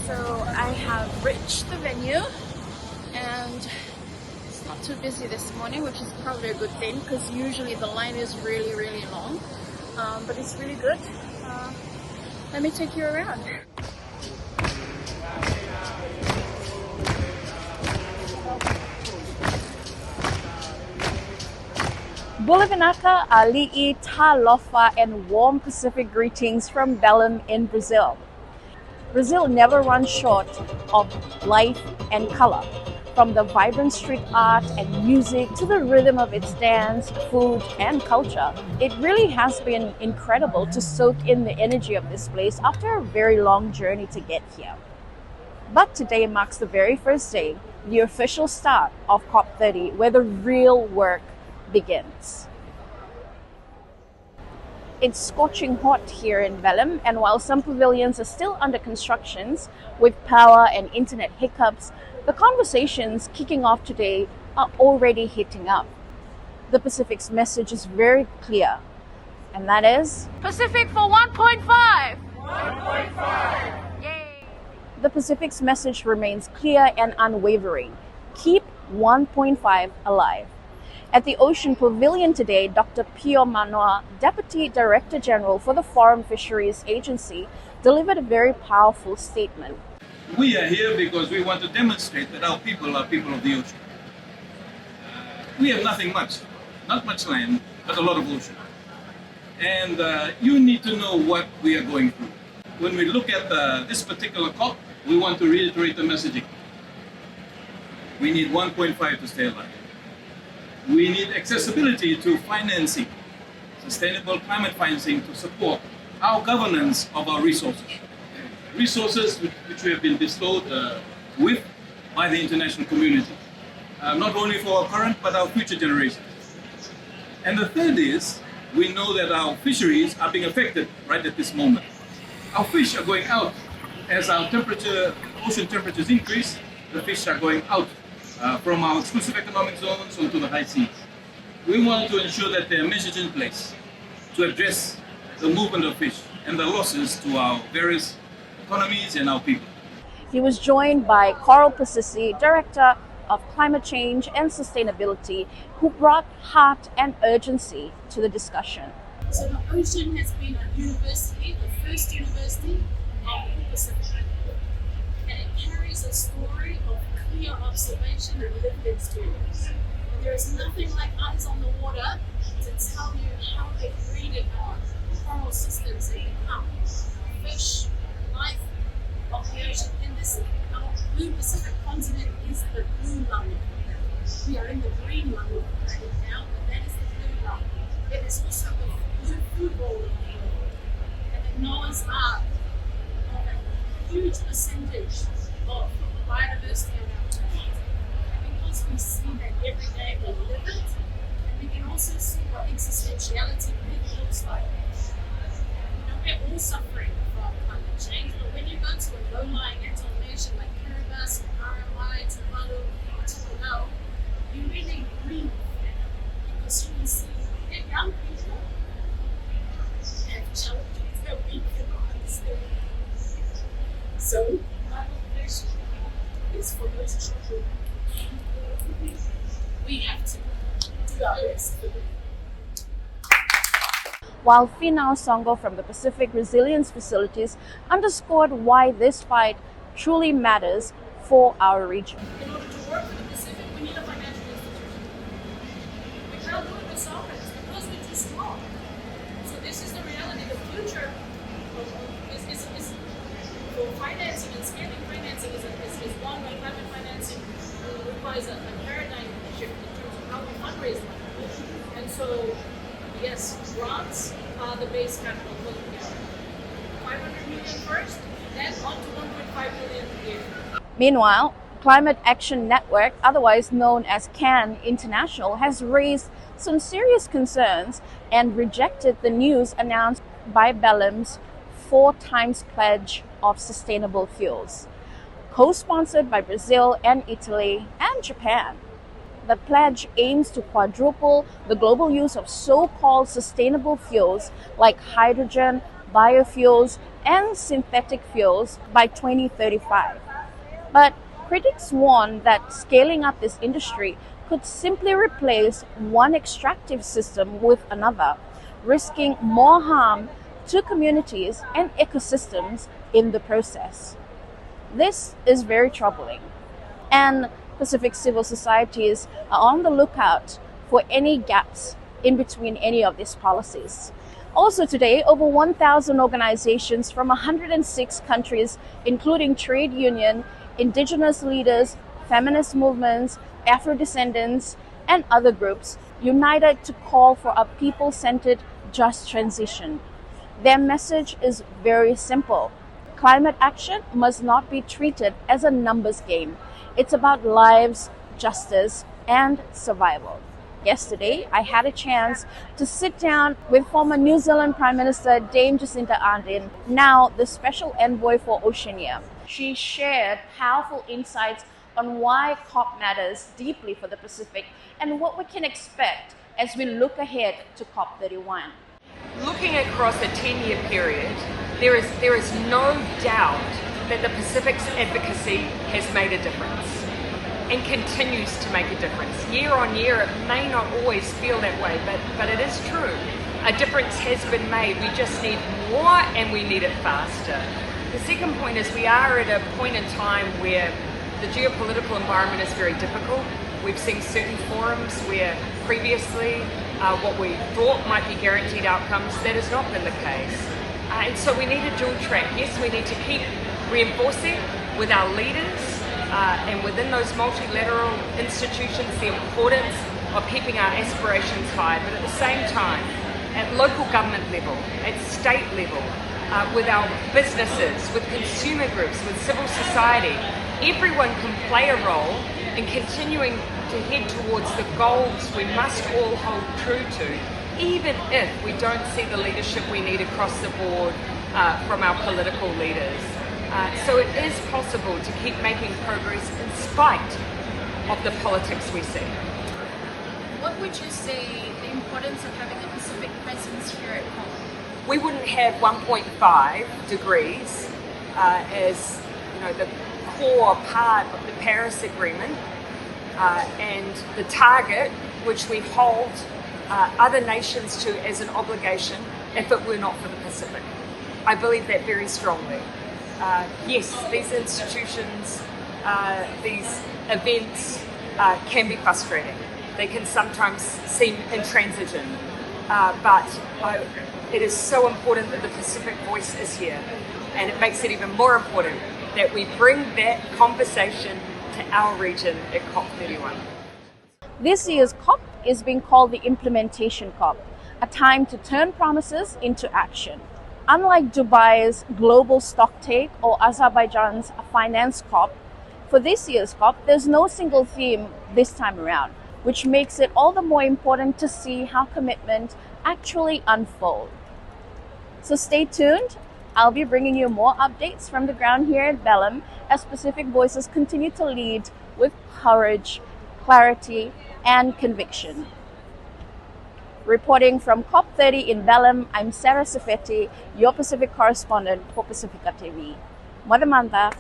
So I have reached the venue and it's not too busy this morning, which is probably a good thing because usually the line is really long, but it's really good. Let me take you around. Bulavinaka, Ali'i, Talofa, and warm Pacific greetings from Belém in Brazil. Brazil never runs short of life and color. From the vibrant street art and music to the rhythm of its dance, food, and culture, it really has been incredible to soak in the energy of this place after a very long journey to get here. But today marks the very first day, the official start of COP30, where the real work begins. It's scorching hot here in Belém, and while some pavilions are still under constructions with power and internet hiccups, the conversations kicking off today are already heating up. The Pacific's message is very clear, and that is Pacific for 1.5! 1.5! Yay! The Pacific's message remains clear and unwavering. Keep 1.5 alive. At the Ocean Pavilion today, Dr. Pio Manoa, Deputy Director General for the Foreign Fisheries Agency, delivered a very powerful statement. We are here because we want to demonstrate that our people are people of the ocean. We have nothing much, not much land, but a lot of ocean. And you need to know what we are going through. When we look at this particular COP, we want to reiterate the messaging. We need 1.5 to stay alive. We need accessibility to financing, sustainable climate financing to support our governance of our resources. Resources which we have been bestowed with by the international community, not only for our current but our future generations. And the third is, we know that our fisheries are being affected right at this moment. Our fish are going out as our ocean temperatures increase. The fish are going out from our exclusive economic zones onto the high seas. We want to ensure that there are measures in place to address the movement of fish and the losses to our various economies and our people. He was joined by Coral Persisi, Director of Climate Change and Sustainability, who brought heart and urgency to the discussion. So the ocean has been a university, the first university of the Pacific. And it carries a story of clear observation and lived experience. And there is nothing like eyes on the water to tell you how they created our coral systems and how fish, life of the ocean in this, our blue Pacific continent is the blue lung. We are in the green lung right now, but that is the blue lung. It is also the blue food bowl of the world. And the Noah's Ark of a huge percentage of biodiversity on our planet. And because we see that every day, we live it, and we can also see what existentiality really looks like. We're all suffering from climate change, but when you go to a low-lying atoll nation like Kiribati, RMI, Tuvalu, or Tuvalu, you really breathe because you can see they're young people have challenges that we cannot understand. So, my motivation is for those children. We have to do our best for them. While Finau Songo from the Pacific Resilience Facilities underscored why this fight truly matters for our region. In order to work for the Pacific, we need a financial institution. We cannot do it with sovereigns because we're too small. So this is the reality. The future is for financing and scaling financing is one way. Climate financing requires a paradigm shift in terms of how we fundraise money. And so, yes, grants are the base capital for the future. 500 million first, then on to 1.5 billion a year. Meanwhile, Climate Action Network, otherwise known as CAN International, has raised some serious concerns and rejected the news announced by Belém's 4 times pledge of sustainable fuels, co-sponsored by Brazil and Italy and Japan. The pledge aims to quadruple the global use of so-called sustainable fuels like hydrogen, biofuels, and synthetic fuels by 2035. But critics warn that scaling up this industry could simply replace one extractive system with another, risking more harm to communities and ecosystems in the process. This is very troubling, and Pacific civil societies are on the lookout for any gaps in between any of these policies. Also today, over 1,000 organizations from 106 countries, including trade union, indigenous leaders, feminist movements, Afro-descendants, and other groups, united to call for a people-centered, just transition. Their message is very simple. Climate action must not be treated as a numbers game. It's about lives, justice, and survival. Yesterday, I had a chance to sit down with former New Zealand Prime Minister Dame Jacinda Ardern, now the Special Envoy for Oceania. She shared powerful insights on why COP matters deeply for the Pacific and what we can expect as we look ahead to COP31. Looking across a 10-year period, there is no doubt that the Pacific's advocacy has made a difference and continues to make a difference. Year on year, it may not always feel that way, but it is true. A difference has been made. We just need more, and we need it faster. The second point is we are at a point in time where the geopolitical environment is very difficult. We've seen certain forums where previously what we thought might be guaranteed outcomes, that has not been the case. And so we need a dual track. Yes, we need to keep reinforcing with our leaders and within those multilateral institutions the importance of keeping our aspirations high, but at the same time, at local government level, at state level, with our businesses, with consumer groups, with civil society, everyone can play a role in continuing to head towards the goals we must all hold true to, even if we don't see the leadership we need across the board from our political leaders. So it is possible to keep making progress in spite of the politics we see. What would you say the importance of having a Pacific presence here at COP? We wouldn't have 1.5 degrees as the core part of the Paris Agreement and the target which we hold other nations to as an obligation if it were not for the Pacific. I believe that very strongly. Yes, these institutions, these events can be frustrating. They can sometimes seem intransigent, but it is so important that the Pacific voice is here, and it makes it even more important that we bring that conversation to our region at COP31. This year's COP is being called the Implementation COP, a time to turn promises into action. Unlike Dubai's Global Stocktake or Azerbaijan's Finance COP, for this year's COP, there's no single theme this time around, which makes it all the more important to see how commitment actually unfold. So stay tuned. I'll be bringing you more updates from the ground here at Belém as Pacific Voices continue to lead with courage, clarity, and conviction. Reporting from COP30 in Belém, I'm Sera Sefeti, your Pacific correspondent for Pacifica TV. Mother Mantap.